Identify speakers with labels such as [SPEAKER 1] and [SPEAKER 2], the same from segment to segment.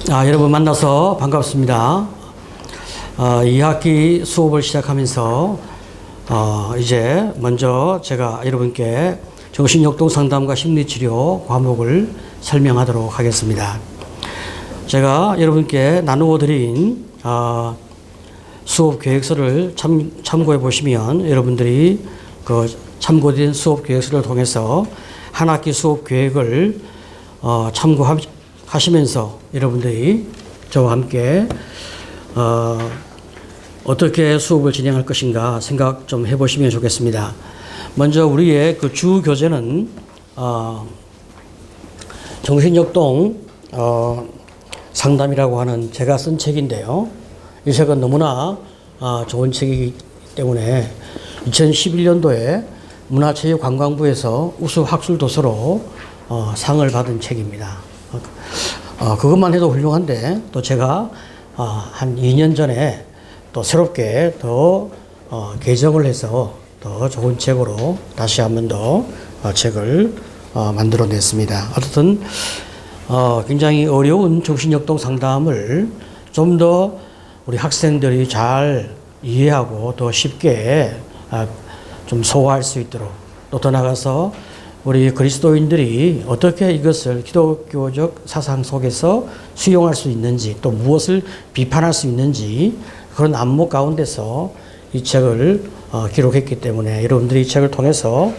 [SPEAKER 1] 여러분 만나서 반갑습니다. 2학기 수업을 시작하면서 이제 먼저 제가 여러분께 정신역동 상담과 심리치료 과목을 설명하도록 하겠습니다. 제가 여러분께 나누어 드린 수업 계획서를 참고해 보시면 여러분들이 그 참고된 수업 계획서를 통해서 한 학기 수업 계획을 참고하시면서 여러분들이 저와 함께 어떻게 수업을 진행할 것인가 생각 좀 해보시면 좋겠습니다. 먼저 우리의 그 주 교재는 정신역동 상담이라고 하는 제가 쓴 책인데요. 이 책은 너무나 좋은 책이기 때문에 2011년도에 문화체육관광부에서 우수 학술 도서로 상을 받은 책입니다. 그것만 해도 훌륭한데 또 제가 한 2년 전에 또 새롭게 더 개정을 해서 더 좋은 책으로 다시 한 번 더 책을 만들어냈습니다. 어쨌든 굉장히 어려운 정신역동 상담을 좀 더 우리 학생들이 잘 이해하고 더 쉽게 좀 소화할 수 있도록 또 더 나아가서 우리 그리스도인들이 어떻게 이것을 기독교적 사상 속에서 수용할 수 있는지 또 무엇을 비판할 수 있는지 그런 안목 가운데서 이 책을 기록했기 때문에 여러분들이 이 책을 통해서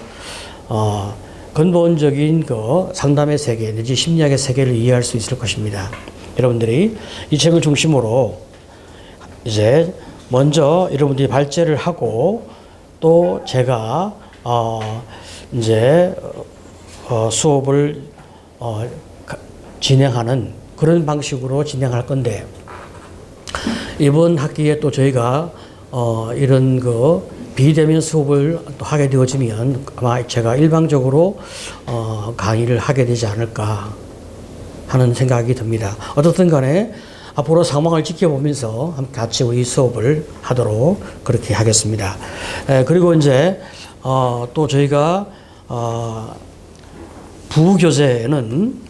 [SPEAKER 1] 근본적인 그 상담의 세계 내지 심리학의 세계를 이해할 수 있을 것입니다. 여러분들이 이 책을 중심으로 이제 먼저 여러분들이 발제를 하고 또 제가 이제 수업을 진행하는 그런 방식으로 진행할 건데 이번 학기에 또 저희가 이런 그 비대면 수업을 또 하게 되어지면 아마 제가 일방적으로 강의를 하게 되지 않을까 하는 생각이 듭니다. 어떻든 간에 앞으로 상황을 지켜보면서 같이 우리 수업을 하도록 그렇게 하겠습니다. 그리고 이제 또 저희가 부교재는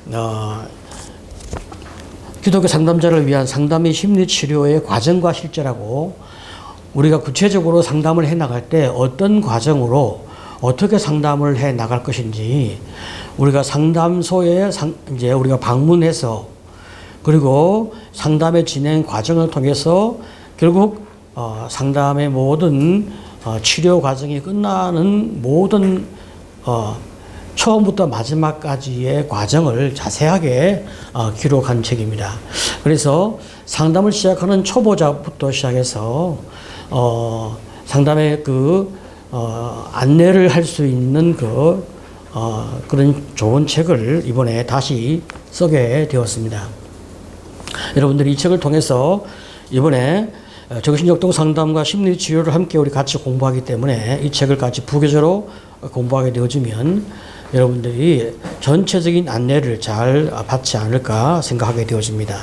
[SPEAKER 1] 기독교 상담자를 위한 상담의 심리치료의 과정과 실제라고 우리가 구체적으로 상담을 해 나갈 때 어떤 과정으로 어떻게 상담을 해 나갈 것인지 우리가 상담소에 이제 우리가 방문해서 그리고 상담의 진행 과정을 통해서 결국 상담의 모든 치료 과정이 끝나는 모든 처음부터 마지막까지의 과정을 자세하게 기록한 책입니다. 그래서 상담을 시작하는 초보자부터 시작해서 상담의 그 안내를 할 수 있는 그런 좋은 책을 이번에 다시 쓰게 되었습니다. 여러분들이 이 책을 통해서 이번에 정신역동 상담과 심리치료를 함께 우리 같이 공부하기 때문에 이 책을 같이 부교재로 공부하게 되어지면 여러분들이 전체적인 안내를 잘 받지 않을까 생각하게 되어집니다.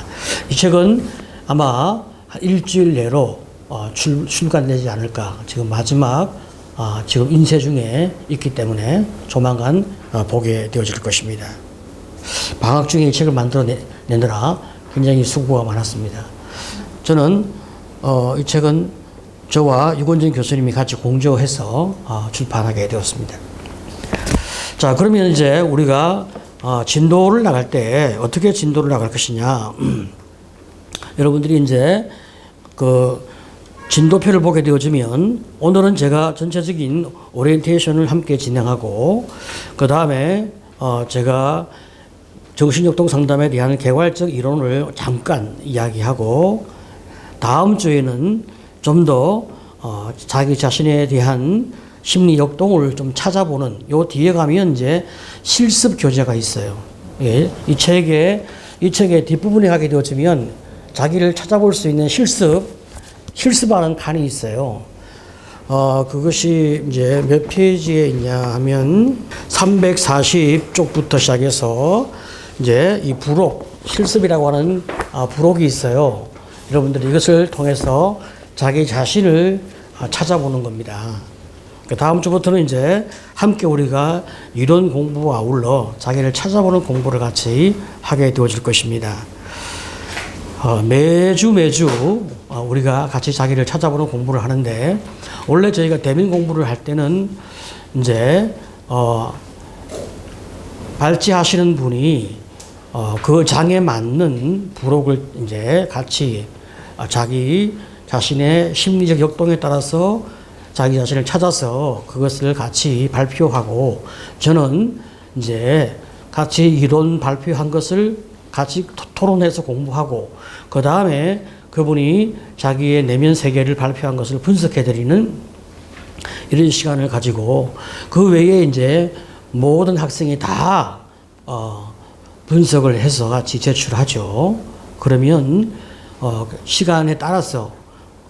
[SPEAKER 1] 이 책은 아마 일주일 내로 출간되지 않을까. 지금 마지막 지금 인쇄 중에 있기 때문에 조만간 보게 되어질 것입니다. 방학 중에 이 책을 만들어내느라 굉장히 수고가 많았습니다. 저는 이 책은 저와 유건진 교수님이 같이 공조해서 출판하게 되었습니다. 자, 그러면 이제 우리가 진도를 나갈 때 어떻게 진도를 나갈 것이냐. 여러분들이 이제 그 진도표를 보게 되어지면 오늘은 제가 전체적인 오리엔테이션을 함께 진행하고 그 다음에 제가 정신역동 상담에 대한 개괄적 이론을 잠깐 이야기하고 다음 주에는 좀 더 자기 자신에 대한 심리 역동을 좀 찾아보는 요 뒤에 가면 이제 실습 교재가 있어요. 예, 이 책의 뒷부분에 가게 되어지면 자기를 찾아볼 수 있는 실습하는 칸이 있어요. 그것이 이제 몇 페이지에 있냐 하면 340쪽부터 시작해서 이제 이 부록, 실습이라고 하는 부록이 있어요. 여러분들이 이것을 통해서 자기 자신을 찾아보는 겁니다. 그 다음 주부터는 이제 함께 우리가 이론 공부와 아울러 자기를 찾아보는 공부를 같이 하게 되어질 것입니다. 매주 우리가 같이 자기를 찾아보는 공부를 하는데, 원래 저희가 대면 공부를 할 때는 이제 발제하시는 분이 그 장에 맞는 부록을 이제 같이 자기 자신의 심리적 역동에 따라서 자기 자신을 찾아서 그것을 같이 발표하고, 저는 이제 같이 이론 발표한 것을 같이 토론해서 공부하고, 그 다음에 그분이 자기의 내면 세계를 발표한 것을 분석해드리는 이런 시간을 가지고, 그 외에 이제 모든 학생이 다 분석을 해서 같이 제출하죠. 그러면 시간에 따라서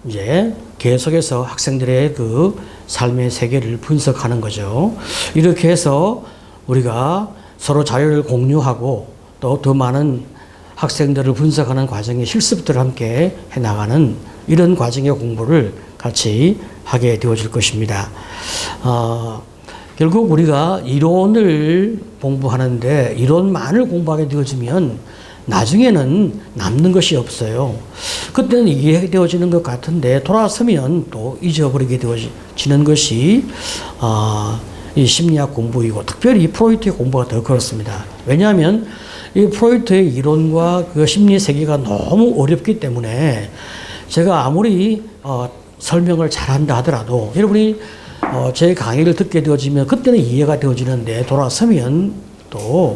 [SPEAKER 1] 이제 계속해서 학생들의 그 삶의 세계를 분석하는 거죠. 이렇게 해서 우리가 서로 자료를 공유하고 또 더 많은 학생들을 분석하는 과정의 실습들을 함께 해나가는 이런 과정의 공부를 같이 하게 되어질 것입니다. 결국 우리가 이론을 공부하는데 이론만을 공부하게 되어지면 나중에는 남는 것이 없어요. 그때는 이해되어지는 것 같은데 돌아서면 또 잊어버리게 되어지는 것이 이 심리학 공부이고, 특별히 프로이트의 공부가 더 그렇습니다. 왜냐하면 이 프로이트의 이론과 그 심리 세계가 너무 어렵기 때문에 제가 아무리 설명을 잘한다 하더라도 여러분이 제 강의를 듣게 되어지면 그때는 이해가 되어지는데 돌아서면 또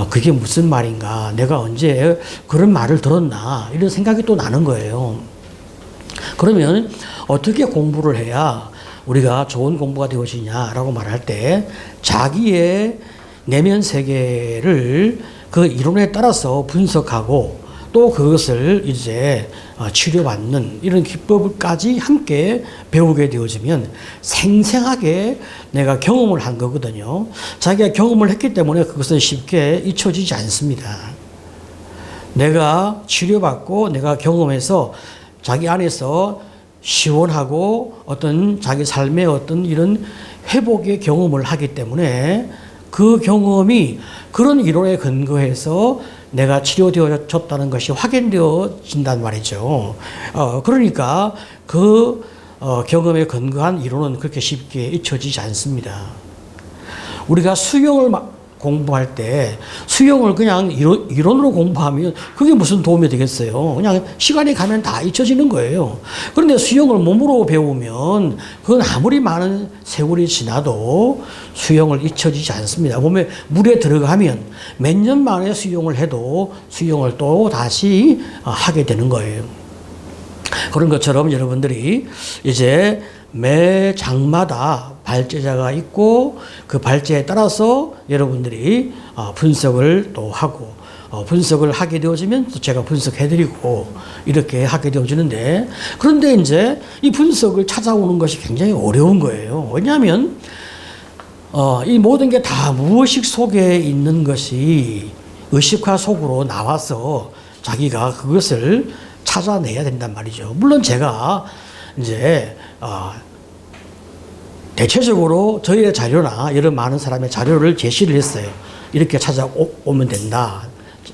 [SPEAKER 1] 그게 무슨 말인가, 내가 언제 그런 말을 들었나, 이런 생각이 또 나는 거예요. 그러면 어떻게 공부를 해야 우리가 좋은 공부가 되어지냐라고 말할 때, 자기의 내면 세계를 그 이론에 따라서 분석하고 또 그것을 이제 치료받는 이런 기법까지 함께 배우게 되어지면 생생하게 내가 경험을 한 거거든요. 자기가 경험을 했기 때문에 그것은 쉽게 잊혀지지 않습니다. 내가 치료받고 내가 경험해서 자기 안에서 시원하고 어떤 자기 삶의 어떤 이런 회복의 경험을 하기 때문에 그 경험이 그런 이론에 근거해서 내가 치료되어졌다는 것이 확인되어진단 말이죠. 그러니까 그 경험에 근거한 이론은 그렇게 쉽게 잊혀지지 않습니다. 우리가 수영을 공부할 때 수영을 그냥 이론으로 공부하면 그게 무슨 도움이 되겠어요? 그냥 시간이 가면 다 잊혀지는 거예요. 그런데 수영을 몸으로 배우면 그건 아무리 많은 세월이 지나도 수영을 잊혀지지 않습니다. 몸에 물에 들어가면 몇 년 만에 수영을 해도 수영을 또 다시 하게 되는 거예요. 그런 것처럼 여러분들이 이제 매 장마다 발제자가 있고 그 발제에 따라서 여러분들이 분석을 또 하고 분석을 하게 되어지면 또 제가 분석해드리고 이렇게 하게 되어지는데, 그런데 이제 이 분석을 찾아오는 것이 굉장히 어려운 거예요. 왜냐하면 이 모든 게 다 무의식 속에 있는 것이 의식화 속으로 나와서 자기가 그것을 찾아내야 된단 말이죠. 물론 제가 이제 대체적으로 저희의 자료나 이런 많은 사람의 자료를 제시를 했어요. 이렇게 찾아오면 된다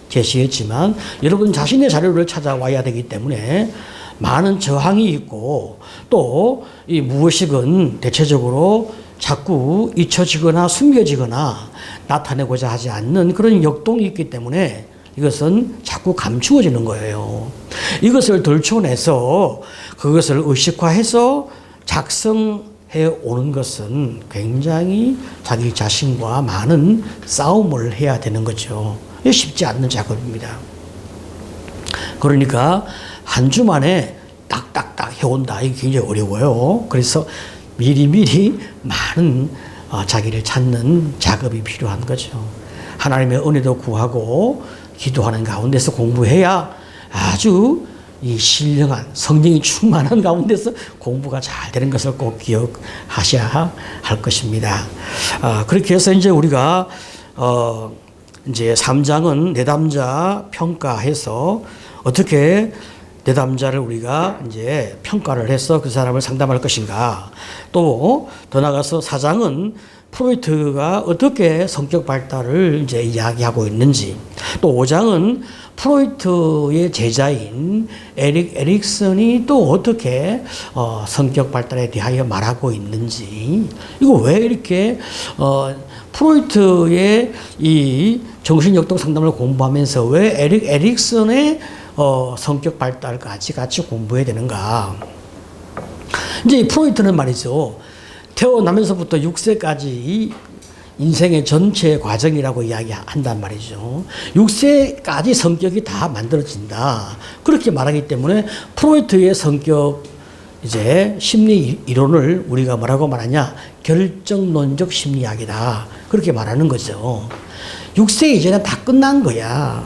[SPEAKER 1] 제시했지만, 여러분 자신의 자료를 찾아와야 되기 때문에 많은 저항이 있고, 또 이 무의식은 대체적으로 자꾸 잊혀지거나 숨겨지거나 나타내고자 하지 않는 그런 역동이 있기 때문에 이것은 자꾸 감추어지는 거예요. 이것을 덜쳐내서 그것을 의식화해서 작성해 오는 것은 굉장히 자기 자신과 많은 싸움을 해야 되는 거죠. 쉽지 않는 작업입니다. 그러니까 한 주 만에 딱딱딱 해온다, 이게 굉장히 어려워요. 그래서 미리미리 많은 자기를 찾는 작업이 필요한 거죠. 하나님의 은혜도 구하고 기도하는 가운데서 공부해야 아주 이 신령한 성령이 충만한 가운데서 공부가 잘 되는 것을 꼭 기억하셔야 할 것입니다. 그렇게 해서 이제 우리가 이제 3장은 내담자 평가해서 어떻게 내담자를 우리가 이제 평가를 해서 그 사람을 상담할 것인가. 또 더 나가서 4장은 프로이트가 어떻게 성격 발달을 이제 이야기하고 있는지, 또 5장은 프로이트의 제자인 에릭 에릭슨이 또 어떻게 성격 발달에 대하여 말하고 있는지, 이거 왜 이렇게 프로이트의 이 정신역동 상담을 공부하면서 왜 에릭 에릭슨의 성격 발달까지 같이 공부해야 되는가? 이제 프로이트는 말이죠. 태어나면서부터 6세까지 인생의 전체 과정이라고 이야기한단 말이죠. 6세까지 성격이 다 만들어진다. 그렇게 말하기 때문에 프로이트의 성격 이제 심리 이론을 우리가 뭐라고 말하냐? 결정론적 심리학이다. 그렇게 말하는 거죠. 6세 이전에 다 끝난 거야.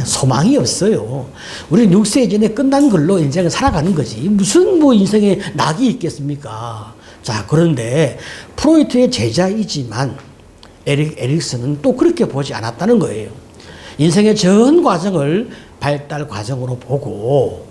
[SPEAKER 1] 소망이 없어요. 우리는 6세 이전에 끝난 걸로 인생을 살아가는 거지. 무슨 뭐 인생에 낙이 있겠습니까? 자, 그런데 프로이트의 제자이지만 에릭 에릭슨은 또 그렇게 보지 않았다는 거예요. 인생의 전 과정을 발달 과정으로 보고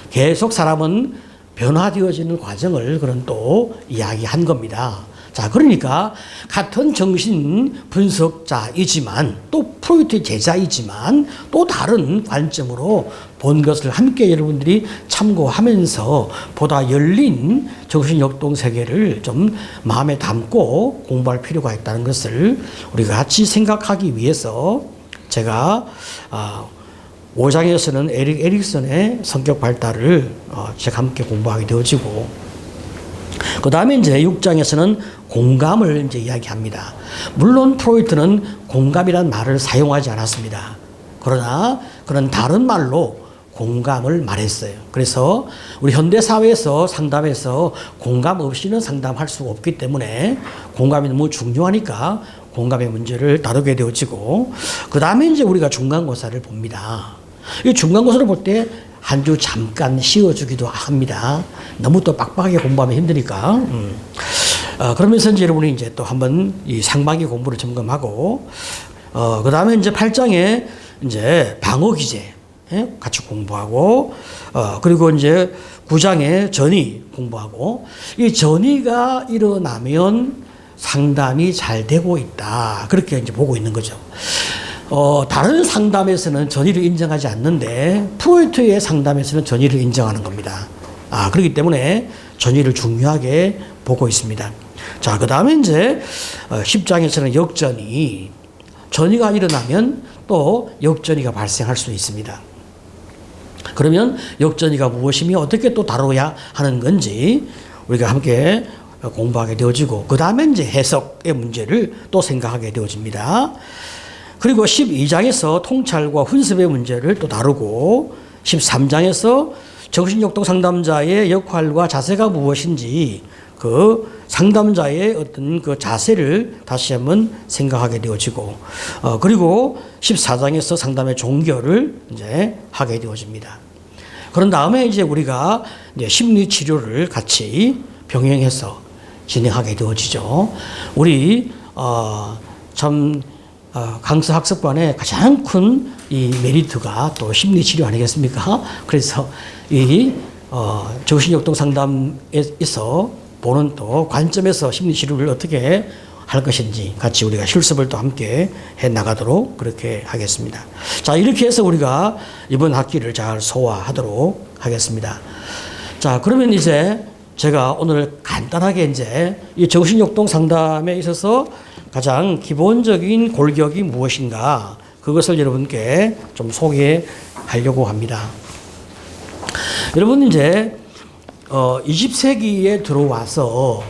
[SPEAKER 1] 계속 사람은 변화되어지는 과정을 그런 또 이야기한 겁니다. 자, 그러니까 같은 정신 분석자이지만 또 프로이트의 제자이지만 또 다른 관점으로 본 것을 함께 여러분들이 참고하면서 보다 열린 정신 역동 세계를 좀 마음에 담고 공부할 필요가 있다는 것을 우리가 같이 생각하기 위해서 제가 5장에서는 에릭 에릭슨의 성격 발달을 제가 함께 공부하게 되어지고, 그 다음에 이제 6장에서는 공감을 이제 이야기합니다. 물론 프로이트는 공감이라는 말을 사용하지 않았습니다. 그러나 그런 다른 말로 공감을 말했어요. 그래서 우리 현대사회에서 상담에서 공감 없이는 상담할 수 없기 때문에 공감이 너무 중요하니까 공감의 문제를 다루게 되어지고, 그 다음에 이제 우리가 중간고사를 봅니다. 이 중간고사를 볼 때 한 주 잠깐 쉬어주기도 합니다. 너무 또 빡빡하게 공부하면 힘드니까. 그러면서 이제 여러분이 이제 또 한번 이 상반기 공부를 점검하고, 그 다음에 이제 8장에 이제 방어 기제 같이 공부하고, 그리고 이제 9장에 전이 공부하고, 이 전이가 일어나면 상담이 잘 되고 있다. 그렇게 이제 보고 있는 거죠. 다른 상담에서는 전의를 인정하지 않는데 프로이트의 상담에서는 전의를 인정하는 겁니다. 그렇기 때문에 전의를 중요하게 보고 있습니다. 자, 그 다음에 이제 10장에서는 역전이, 전의가 일어나면 또 역전이가 발생할 수 있습니다. 그러면 역전이가 무엇이며 어떻게 또 다뤄야 하는 건지 우리가 함께 공부하게 되어지고, 그 다음에 이제 해석의 문제를 또 생각하게 되어집니다. 그리고 12장에서 통찰과 훈습의 문제를 또 다루고, 13장에서 정신역동 상담자의 역할과 자세가 무엇인지 그 상담자의 어떤 그 자세를 다시 한번 생각하게 되어지고, 그리고 14장에서 상담의 종결을 이제 하게 되어집니다. 그런 다음에 이제 우리가 이제 심리 치료를 같이 병행해서 진행하게 되어지죠. 우리 강서 학습관의 가장 큰 이 메리트가 또 심리 치료 아니겠습니까? 그래서 이 정신역동 상담에서 보는 또 관점에서 심리 치료를 어떻게 할 것인지 같이 우리가 실습을 또 함께 해 나가도록 그렇게 하겠습니다. 자, 이렇게 해서 우리가 이번 학기를 잘 소화하도록 하겠습니다. 자, 그러면 이제 제가 오늘 간단하게 이제 이 정신역동 상담에 있어서 가장 기본적인 골격이 무엇인가, 그것을 여러분께 좀 소개하려고 합니다. 여러분 이제 20세기에 들어와서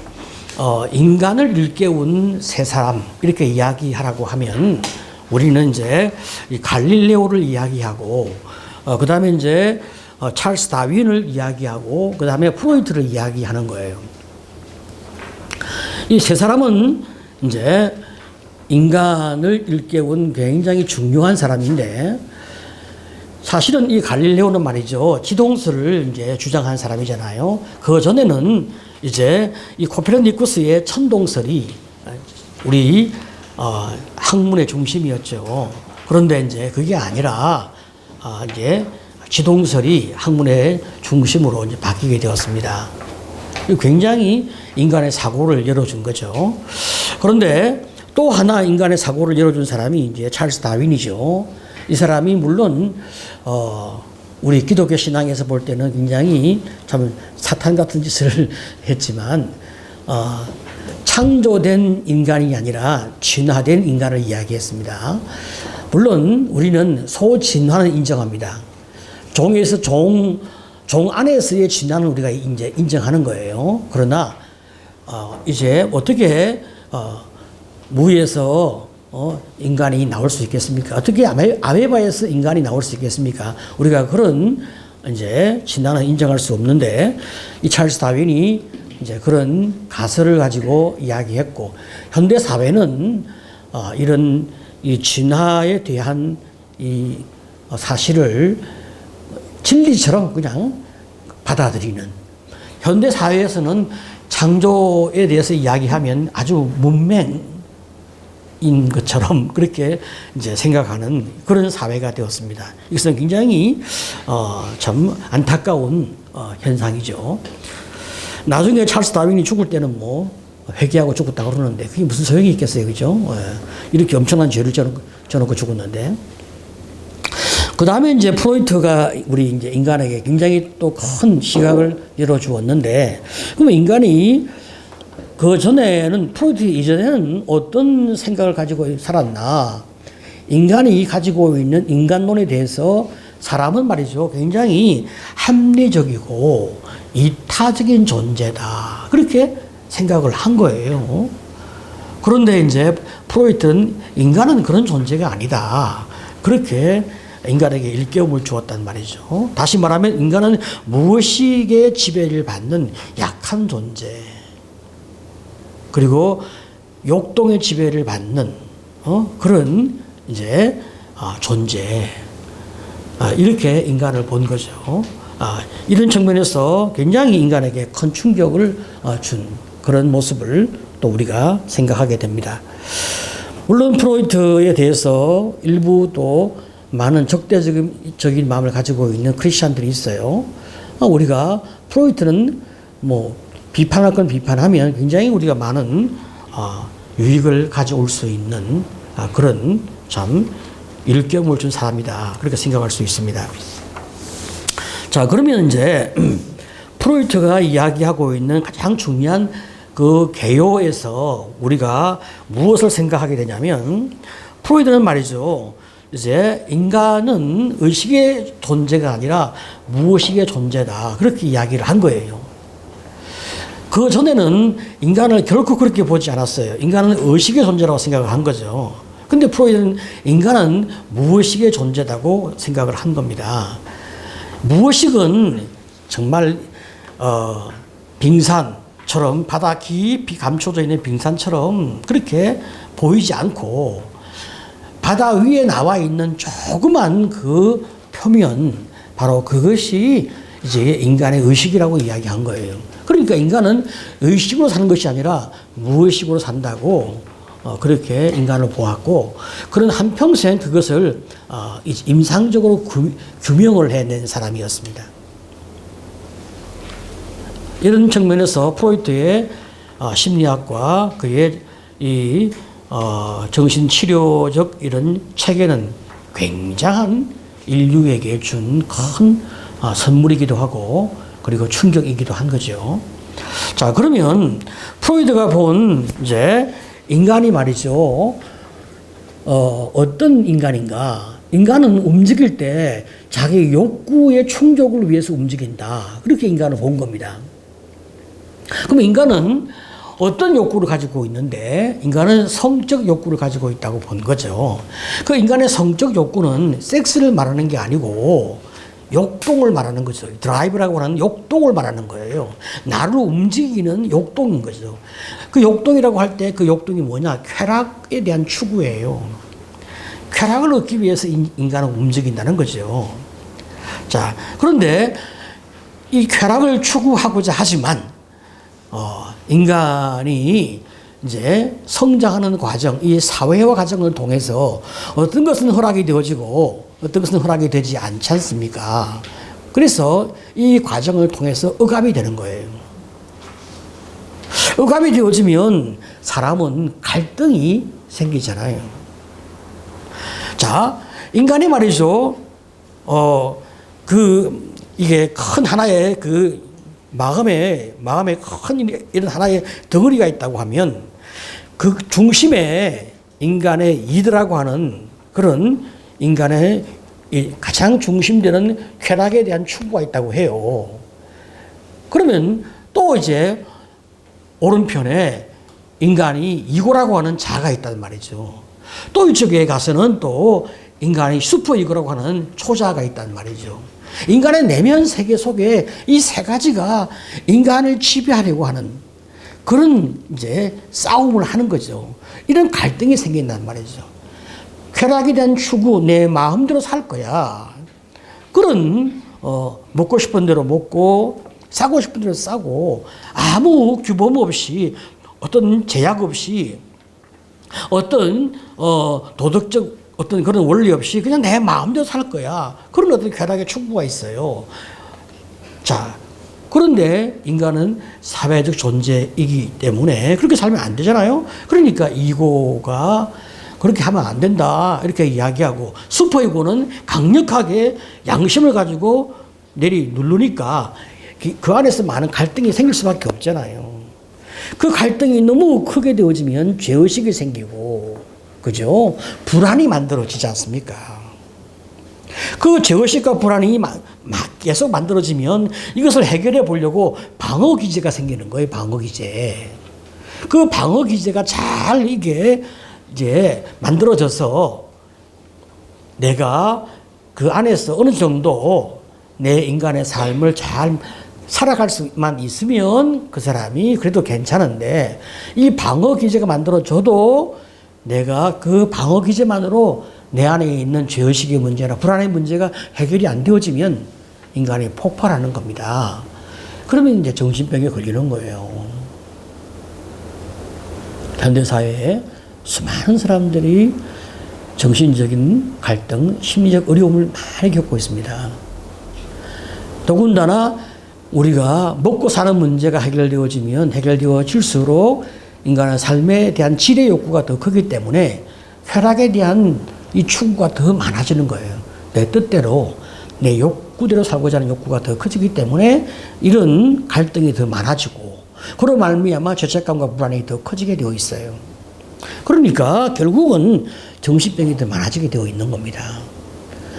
[SPEAKER 1] 인간을 일깨운 세 사람 이렇게 이야기하라고 하면 우리는 이제 이 갈릴레오를 이야기하고, 그 다음에 이제 찰스 다윈을 이야기하고, 그 다음에 프로이트를 이야기하는 거예요. 이 세 사람은 이제 인간을 일깨운 굉장히 중요한 사람인데, 사실은 이 갈릴레오는 말이죠, 지동설을 이제 주장한 사람이잖아요. 그 전에는 이제 이 코페르니쿠스의 천동설이 우리 학문의 중심이었죠. 그런데 이제 그게 아니라 이제 지동설이 학문의 중심으로 이제 바뀌게 되었습니다. 굉장히 인간의 사고를 열어준 거죠. 그런데 또 하나 인간의 사고를 열어준 사람이 이제 찰스 다윈이죠. 이 사람이 물론 우리 기독교 신앙에서 볼 때는 굉장히 참 사탄 같은 짓을 했지만 창조된 인간이 아니라 진화된 인간을 이야기했습니다. 물론 우리는 소진화는 인정합니다. 종에서 종 안에서의 진화는 우리가 이제 인정하는 거예요. 그러나 이제 어떻게 무에서 인간이 나올 수 있겠습니까? 어떻게 아메바에서 인간이 나올 수 있겠습니까? 우리가 그런 이제 진화는 인정할 수 없는데 이 찰스 다윈이 이제 그런 가설을 가지고 이야기했고 현대 사회는 이런 이 진화에 대한 이 사실을 진리처럼 그냥 받아들이는 현대 사회에서는 창조에 대해서 이야기하면 아주 문맹인 것처럼 그렇게 이제 생각하는 그런 사회가 되었습니다. 이것은 굉장히 참 안타까운 현상이죠. 나중에 찰스 다윈이 죽을 때는 뭐 회개하고 죽었다고 그러는데 그게 무슨 소용이 있겠어요, 그죠? 이렇게 엄청난 죄를 져놓고 죽었는데. 그 다음에 이제 프로이트가 우리 이제 인간에게 굉장히 또 큰 시각을 열어주었는데, 그러면 인간이 그 전에는, 프로이트 이전에는 어떤 생각을 가지고 살았나? 인간이 가지고 있는 인간론에 대해서 사람은 말이죠, 굉장히 합리적이고 이타적인 존재다. 그렇게 생각을 한 거예요. 그런데 이제 프로이트는 인간은 그런 존재가 아니다. 그렇게 인간에게 일깨움을 주었단 말이죠. 다시 말하면 인간은 무의식의 지배를 받는 약한 존재. 그리고 욕동의 지배를 받는 그런 이제 존재. 이렇게 인간을 본 거죠. 이런 측면에서 굉장히 인간에게 큰 충격을 준 그런 모습을 또 우리가 생각하게 됩니다. 물론 프로이트에 대해서 일부 또 많은 적대적인 마음을 가지고 있는 크리스찬들이 있어요. 우리가 프로이트는 뭐 비판할 건 비판하면 굉장히 우리가 많은 유익을 가져올 수 있는 그런 참 일깨움을 준 사람이다. 그렇게 생각할 수 있습니다. 자, 그러면 이제 프로이트가 이야기하고 있는 가장 중요한 그 개요에서 우리가 무엇을 생각하게 되냐면, 프로이트는 말이죠, 이제 인간은 의식의 존재가 아니라 무의식의 존재다. 그렇게 이야기를 한 거예요. 그 전에는 인간을 결코 그렇게 보지 않았어요. 인간은 의식의 존재라고 생각을 한 거죠. 근데 프로이트는 인간은 무의식의 존재라고 생각을 한 겁니다. 무의식은 정말 빙산처럼, 바다 깊이 감춰져 있는 빙산처럼 그렇게 보이지 않고 바다 위에 나와 있는 조그만 그 표면, 바로 그것이 이제 인간의 의식이라고 이야기한 거예요. 그러니까 인간은 의식으로 사는 것이 아니라 무의식으로 산다고 그렇게 인간을 보았고, 그런 한평생 그것을 임상적으로 규명을 해낸 사람이었습니다. 이런 측면에서 프로이트의 심리학과 그의 이 정신치료적 이런 체계는 굉장한 인류에게 준 큰 선물이기도 하고, 그리고 충격이기도 한 거죠. 자, 그러면 프로이트가 본 이제 인간이 말이죠, 어떤 인간인가? 인간은 움직일 때 자기 욕구의 충족을 위해서 움직인다. 그렇게 인간을 본 겁니다. 그럼 인간은 어떤 욕구를 가지고 있는데, 인간은 성적 욕구를 가지고 있다고 본 거죠. 그 인간의 성적 욕구는 섹스를 말하는 게 아니고 욕동을 말하는 거죠. 드라이브라고 하는 욕동을 말하는 거예요. 나를 움직이는 욕동인 거죠. 그 욕동이라고 할 때 그 욕동이 뭐냐? 쾌락에 대한 추구예요. 쾌락을 얻기 위해서 인간은 움직인다는 거죠. 자, 그런데 이 쾌락을 추구하고자 하지만 인간이 이제 성장하는 과정, 이 사회화 과정을 통해서 어떤 것은 허락이 되어지고 어떤 것은 허락이 되지 않지 않습니까? 그래서 이 과정을 통해서 억압이 되는 거예요. 억압이 되어지면 사람은 갈등이 생기잖아요. 자, 인간이 말이죠. 이게 큰 하나의 마음에 큰 이런 하나의 덩어리가 있다고 하면 그 중심에 인간의 이드라고 하는 그런 인간의 가장 중심되는 쾌락에 대한 추구가 있다고 해요. 그러면 또 이제 오른편에 인간이 이고라고 하는 자가 있단 말이죠. 또 이쪽에 가서는 또 인간이 슈퍼 이고라고 하는 초자가 있단 말이죠. 인간의 내면 세계 속에 이 세 가지가 인간을 지배하려고 하는 그런 이제 싸움을 하는 거죠. 이런 갈등이 생긴단 말이죠. 쾌락에 대한 추구, 내 마음대로 살 거야. 그런 먹고 싶은 대로 먹고 사고 싶은 대로 사고 아무 규범 없이 어떤 제약 없이 어떤 도덕적 어떤 그런 원리 없이 그냥 내 마음대로 살 거야. 그런 어떤 쾌락의 추구가 있어요. 자, 그런데 인간은 사회적 존재이기 때문에 그렇게 살면 안 되잖아요. 그러니까 이고가 그렇게 하면 안 된다 이렇게 이야기하고 슈퍼이고는 강력하게 양심을 가지고 누르니까 그 안에서 많은 갈등이 생길 수밖에 없잖아요. 그 갈등이 너무 크게 되어지면 죄의식이 생기고 그죠? 불안이 만들어지지 않습니까? 그 죄의식과 불안이 계속 만들어지면 이것을 해결해 보려고 방어 기제가 생기는 거예요. 방어 기제. 그 방어 기제가 잘 이게 이제 만들어져서 내가 그 안에서 어느 정도 내 인간의 삶을 잘 살아갈 수만 있으면 그 사람이 그래도 괜찮은데 이 방어 기제가 만들어져도 내가 그 방어 기제만으로 내 안에 있는 죄의식의 문제나 불안의 문제가 해결이 안 되어지면 인간이 폭발하는 겁니다. 그러면 이제 정신병에 걸리는 거예요. 현대사회에 수많은 사람들이 정신적인 갈등, 심리적 어려움을 많이 겪고 있습니다. 더군다나 우리가 먹고 사는 문제가 해결되어질수록 인간의 삶에 대한 질의 욕구가 더 크기 때문에 쾌락에 대한 이 추구가 더 많아지는 거예요. 내 뜻대로, 내 욕구대로 살고자 하는 욕구가 더 커지기 때문에 이런 갈등이 더 많아지고 그로 말미암아 죄책감과 불안이 더 커지게 되어 있어요. 그러니까 결국은 정신병이 더 많아지게 되어 있는 겁니다.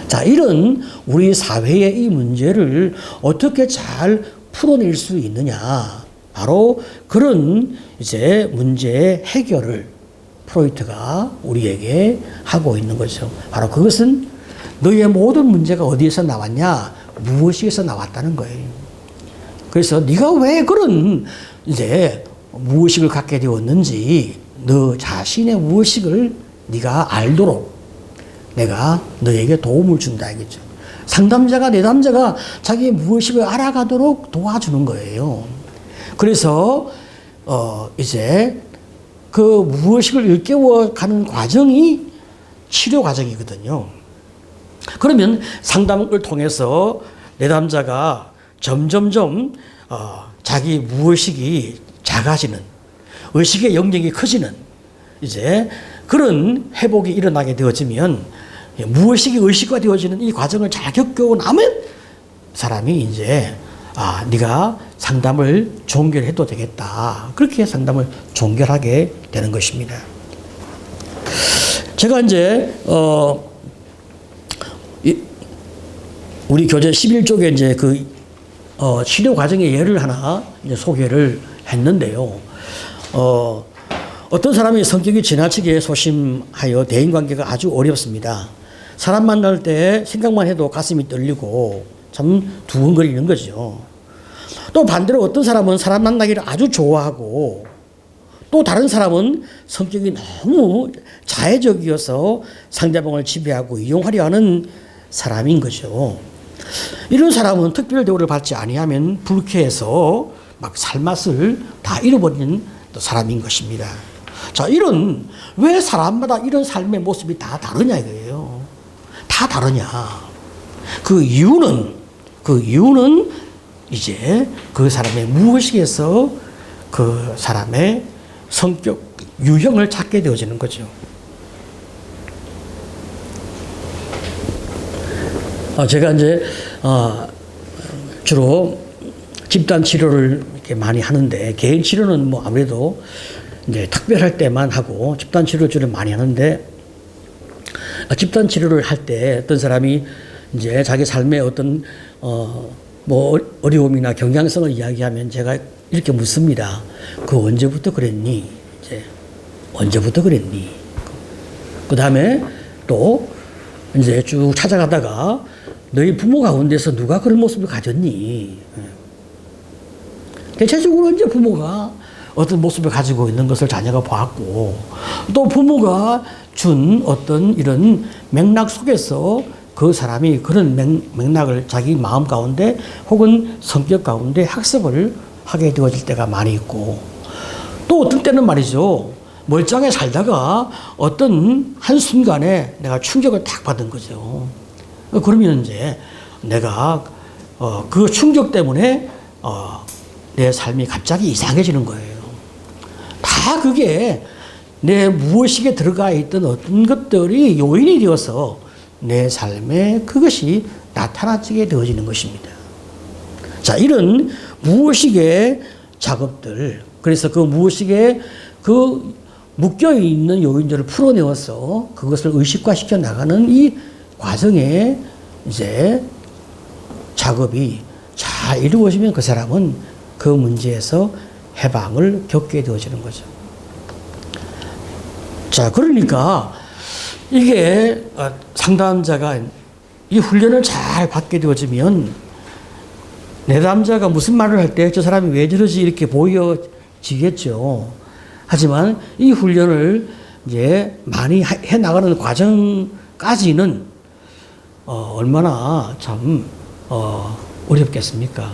[SPEAKER 1] 자, 이런 우리 사회의 이 문제를 어떻게 잘 풀어낼 수 있느냐. 바로 그런 이제 문제의 해결을 프로이트가 우리에게 하고 있는 거죠. 바로 그것은 너의 모든 문제가 어디에서 나왔냐? 무의식에서 나왔다는 거예요. 그래서 네가 왜 그런 이제 무의식을 갖게 되었는지 너 자신의 무의식을 네가 알도록 내가 너에게 도움을 준다 이겠죠. 상담자가 내담자가 자기의 무의식을 알아가도록 도와주는 거예요. 그래서 이제 그 무의식을 일깨워가는 과정이 치료 과정이거든요. 그러면 상담을 통해서 내담자가 점점점 자기 무의식이 작아지는 의식의 영역이 커지는 이제 그런 회복이 일어나게 되어지면 무의식이 의식화 되어지는 이 과정을 잘 겪고 나면 사람이 이제 네가 상담을 종결해도 되겠다. 그렇게 상담을 종결하게 되는 것입니다. 제가 이제 우리 교재 11쪽에 이제 그 치료 과정의 예를 하나 이제 소개를 했는데요. 어떤 사람이 성격이 지나치게 소심하여 대인관계가 아주 어렵습니다. 사람 만날 때 생각만 해도 가슴이 떨리고 참 두근거리는 거죠. 또 반대로 어떤 사람은 사람 만나기를 아주 좋아하고 또 다른 사람은 성격이 너무 자애적이어서 상대방을 지배하고 이용하려 하는 사람인 거죠. 이런 사람은 특별 대우를 받지 아니하면 불쾌해서 막 살맛을 다 잃어버리는 사람인 것입니다. 자, 왜 사람마다 이런 삶의 모습이 다 다르냐 이거예요. 다 다르냐? 그 이유는 이제 그 사람의 무의식에서 그 사람의 성격 유형을 찾게 되어지는 거죠. 제가 이제 주로 집단 치료를 이렇게 많이 하는데, 개인 치료는 뭐 아무래도 이제 특별할 때만 하고 집단 치료를 많이 하는데, 집단 치료를 할 때 어떤 사람이 이제 자기 삶의 어떤 뭐 어려움이나 경향성을 이야기하면 제가 이렇게 묻습니다. 그 언제부터 그랬니? 이제 언제부터 그랬니? 그 다음에 또 이제 쭉 찾아가다가 너희 부모 가운데서 누가 그런 모습을 가졌니? 대체적으로 이제 부모가 어떤 모습을 가지고 있는 것을 자녀가 보았고, 또 부모가 준 어떤 이런 맥락 속에서 그 사람이 그런 맥락을 자기 마음 가운데 혹은 성격 가운데 학습을 하게 되어질 때가 많이 있고, 또 어떤 때는 말이죠, 멀쩡하게 살다가 어떤 한순간에 내가 충격을 딱 받은 거죠. 그러면 이제 내가 그 충격 때문에 내 삶이 갑자기 이상해지는 거예요. 다 그게 내 무의식에 들어가 있던 어떤 것들이 요인이 되어서 내 삶에 그것이 나타나게 되어지는 것입니다. 자, 이런 무의식의 작업들, 그래서 그 무의식에 그 묶여있는 요인들을 풀어내어서 그것을 의식화시켜 나가는 이 과정에 이제 작업이 잘 이루어지면 그 사람은 그 문제에서 해방을 겪게 되어지는 거죠. 자, 그러니까 이게 상담자가 이 훈련을 잘 받게 되어지면 내담자가 무슨 말을 할 때 저 사람이 왜 저러지 이렇게 보여지겠죠. 하지만 이 훈련을 이제 많이 해 나가는 과정까지는 얼마나 참 어렵겠습니까?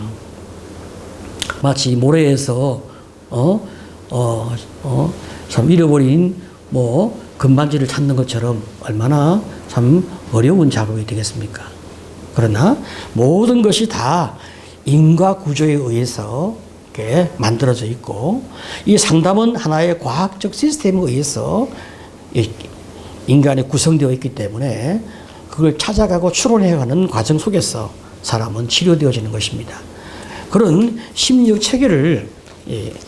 [SPEAKER 1] 마치 모래에서 참 잃어버린 뭐 금반지를 찾는 것처럼 얼마나 참 어려운 작업이 되겠습니까? 그러나 모든 것이 다 인과 구조에 의해서 이렇게 만들어져 있고, 이 상담은 하나의 과학적 시스템에 의해서 인간이 구성되어 있기 때문에 그걸 찾아가고 추론해가는 과정 속에서 사람은 치료되어지는 것입니다. 그런 심리학 체계를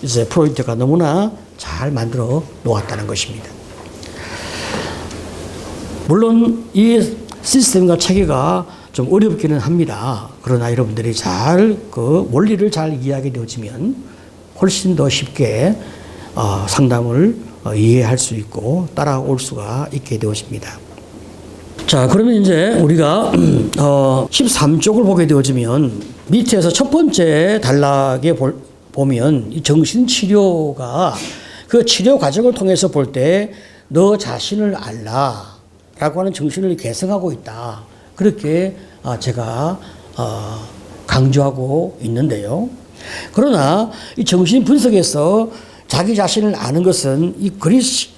[SPEAKER 1] 이제 프로이트가 너무나 잘 만들어 놓았다는 것입니다. 물론 이 시스템과 체계가 좀 어렵기는 합니다. 그러나 여러분들이 잘 그 원리를 잘 이해하게 되어지면 훨씬 더 쉽게 상담을 이해할 수 있고 따라올 수가 있게 되어집니다. 자, 그러면 이제 우리가 13쪽을 보게 되어지면 밑에서 첫 번째 단락에 보면 이 정신치료가 그 치료 과정을 통해서 볼 때 너 자신을 알라 라고 하는 정신을 개성하고 있다. 그렇게 제가 강조하고 있는데요. 그러나 이 정신 분석에서 자기 자신을 아는 것은 이 그리스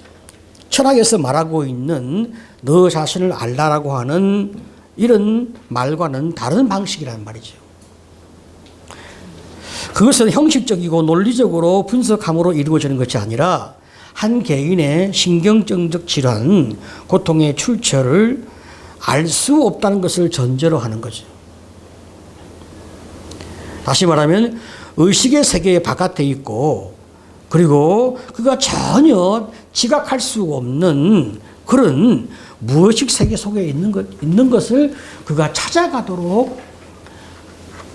[SPEAKER 1] 철학에서 말하고 있는 너 자신을 알라라고 하는 이런 말과는 다른 방식이란 말이죠. 그것은 형식적이고 논리적으로 분석함으로 이루어지는 것이 아니라 한 개인의 신경정적 질환, 고통의 출처를 알 수 없다는 것을 전제로 하는 거죠. 다시 말하면 의식의 세계 바깥에 있고, 그리고 그가 전혀 지각할 수 없는 그런 무의식 세계 속에 있는 것을 그가 찾아가도록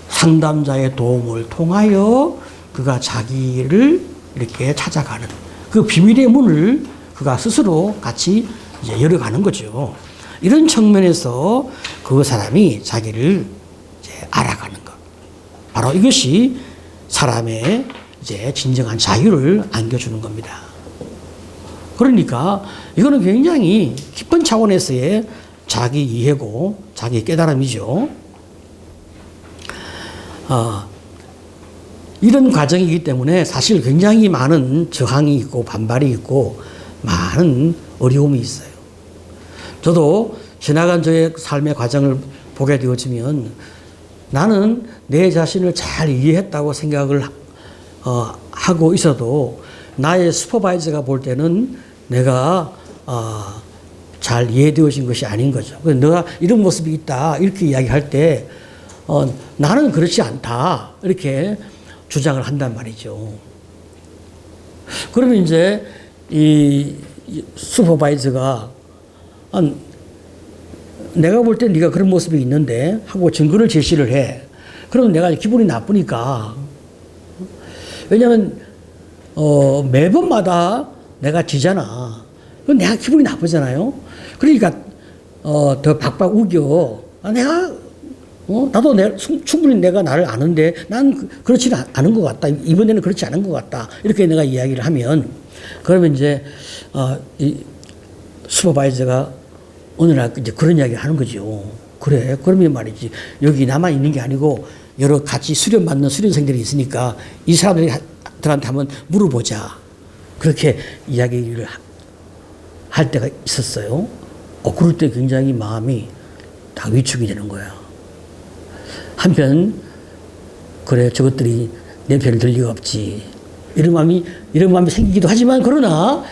[SPEAKER 1] 상담자의 도움을 통하여 그가 자기를 이렇게 찾아가는 그 비밀의 문을 그가 스스로 같이 이제 열어가는 거죠. 이런 측면에서 그 사람이 자기를 이제 알아가는 것. 바로 이것이 사람의 이제 진정한 자유를 안겨주는 겁니다. 그러니까 이거는 굉장히 깊은 차원에서의 자기 이해고 자기 깨달음이죠. 이런 과정이기 때문에 사실 굉장히 많은 저항이 있고 반발이 있고 많은 어려움이 있어요. 저도 지나간 저의 삶의 과정을 보게 되어지면 나는 내 자신을 잘 이해했다고 생각을 하고 있어도 나의 슈퍼바이저가 볼 때는 내가 잘 이해되어진 것이 아닌 거죠. 너가 이런 모습이 있다 이렇게 이야기할 때 나는 그렇지 않다 이렇게 주장을 한단 말이죠. 그러면 이제 이 슈퍼바이저가 내가 볼 때 네가 그런 모습이 있는데 하고 증거를 제시를 해. 그러면 내가 기분이 나쁘니까. 왜냐하면 매번마다 내가 지잖아. 그럼 내가 기분이 나쁘잖아요. 그러니까 더 박박 우겨. 나도 충분히 내가 나를 아는데 난 그렇지는 않은 것 같다. 이번에는 그렇지 않은 것 같다. 이렇게 내가 이야기를 하면 그러면 이제 이 슈퍼바이저가 어느 날 이제 그런 이야기 하는 거죠. 그래. 그러면 말이지. 여기 나만 있는 게 아니고 여러 같이 수련받는 수련생들이 있으니까 이 사람들한테 한번 물어보자. 그렇게 이야기를 할 때가 있었어요. 그럴 때 굉장히 마음이 다 위축이 되는 거야. 한편 그래 저것들이 내 편을 들 리가 없지. 이런 마음이 생기기도 하지만 그러나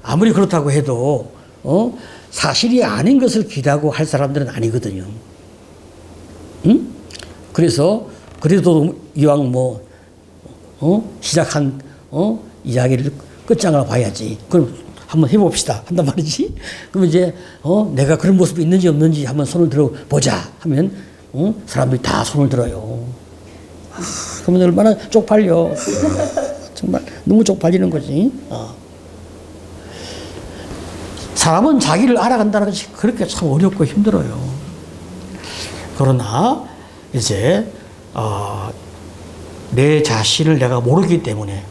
[SPEAKER 1] 아무리 그렇다고 해도 사실이 아닌 것을 기대하고 할 사람들은 아니거든요. 응? 그래서 그래도 이왕 시작한 이야기를 끝장을 봐야지. 그럼 한번 해봅시다 한단 말이지. 그럼 이제 내가 그런 모습이 있는지 없는지 한번 손을 들어보자 하면 사람들이 다 손을 들어요. 그러면 얼마나 쪽팔려. 정말 너무 쪽팔리는 거지. 사람은 자기를 알아간다는 것이 그렇게 참 어렵고 힘들어요. 그러나 이제 내 자신을 내가 모르기 때문에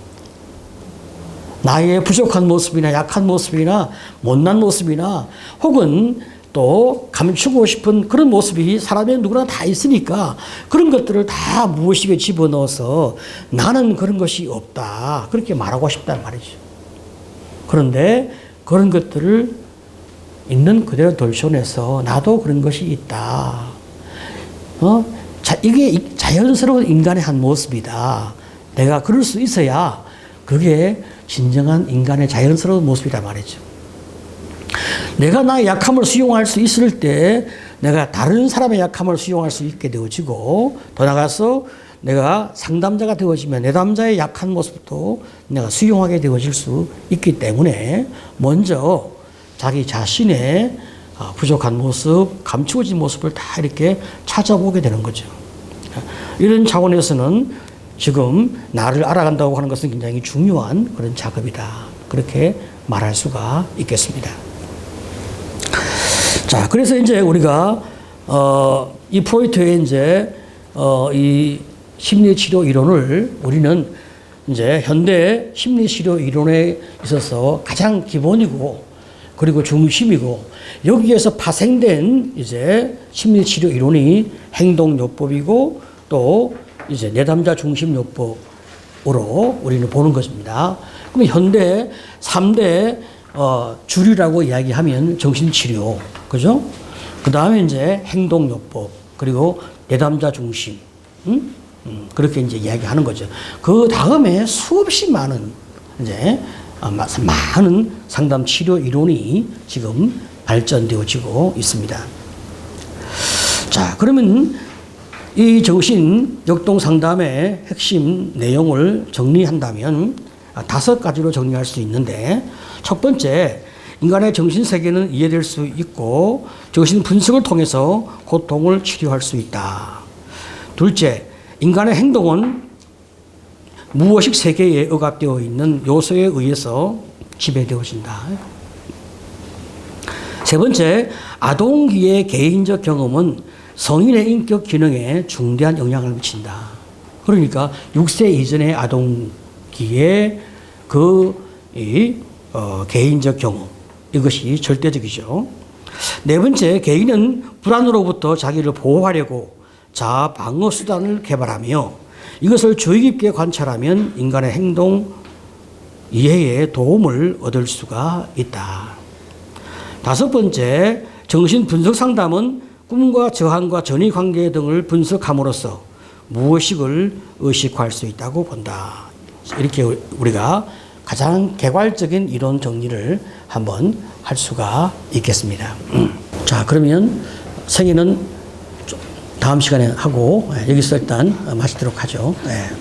[SPEAKER 1] 나의 부족한 모습이나 약한 모습이나 못난 모습이나 혹은 또 감추고 싶은 그런 모습이 사람의 누구나 다 있으니까 그런 것들을 다 무의식에 집어넣어서 나는 그런 것이 없다 그렇게 말하고 싶단 말이죠. 그런데 그런 것들을 있는 그대로 돌려내서 나도 그런 것이 있다. 이게 자연스러운 인간의 한 모습이다. 내가 그럴 수 있어야 그게 진정한 인간의 자연스러운 모습이란 말이죠. 내가 나의 약함을 수용할 수 있을 때 내가 다른 사람의 약함을 수용할 수 있게 되어지고 더 나아가서 내가 상담자가 되어지면 내담자의 약한 모습도 내가 수용하게 되어질 수 있기 때문에 먼저 자기 자신의 부족한 모습, 감추어진 모습을 다 이렇게 찾아보게 되는 거죠. 이런 차원에서는 지금 나를 알아간다고 하는 것은 굉장히 중요한 그런 작업이다. 그렇게 말할 수가 있겠습니다. 자, 그래서 이제 우리가 이 프로이트의 이제 이 심리치료 이론을 우리는 이제 현대 심리치료 이론에 있어서 가장 기본이고 그리고 중심이고 여기에서 파생된 이제 심리치료 이론이 행동요법이고 또 이제 내담자 중심요법으로 우리는 보는 것입니다. 그럼 현대 3대 주류라고 이야기하면 정신치료, 그죠? 그 다음에 이제 행동요법, 그리고 내담자 중심, 그렇게 이제 이야기하는 거죠. 그 다음에 수없이 많은 이제 많은 상담 치료 이론이 지금 발전되어지고 있습니다. 자, 그러면 이 정신 역동 상담의 핵심 내용을 정리한다면 5가지로 정리할 수 있는데, 첫 번째, 인간의 정신 세계는 이해될 수 있고 정신 분석을 통해서 고통을 치료할 수 있다. 둘째, 인간의 행동은 무의식 세계에 억압되어 있는 요소에 의해서 지배되어진다. 세 번째, 아동기의 개인적 경험은 성인의 인격 기능에 중대한 영향을 미친다. 그러니까 6세 이전의 아동기의 개인적 경험, 이것이 절대적이죠. 네 번째, 개인은 불안으로부터 자기를 보호하려고 자아 방어 수단을 개발하며 이것을 주의 깊게 관찰하면 인간의 행동 이해에 도움을 얻을 수가 있다. 다섯 번째, 정신 분석 상담은 꿈과 저항과 전이 관계 등을 분석함으로써 무의식을 의식화할 수 있다고 본다. 이렇게 우리가 가장 개괄적인 이론 정리를 한번 할 수가 있겠습니다. 자, 그러면 생애는 다음 시간에 하고 여기서 일단 마치도록 하죠. 네.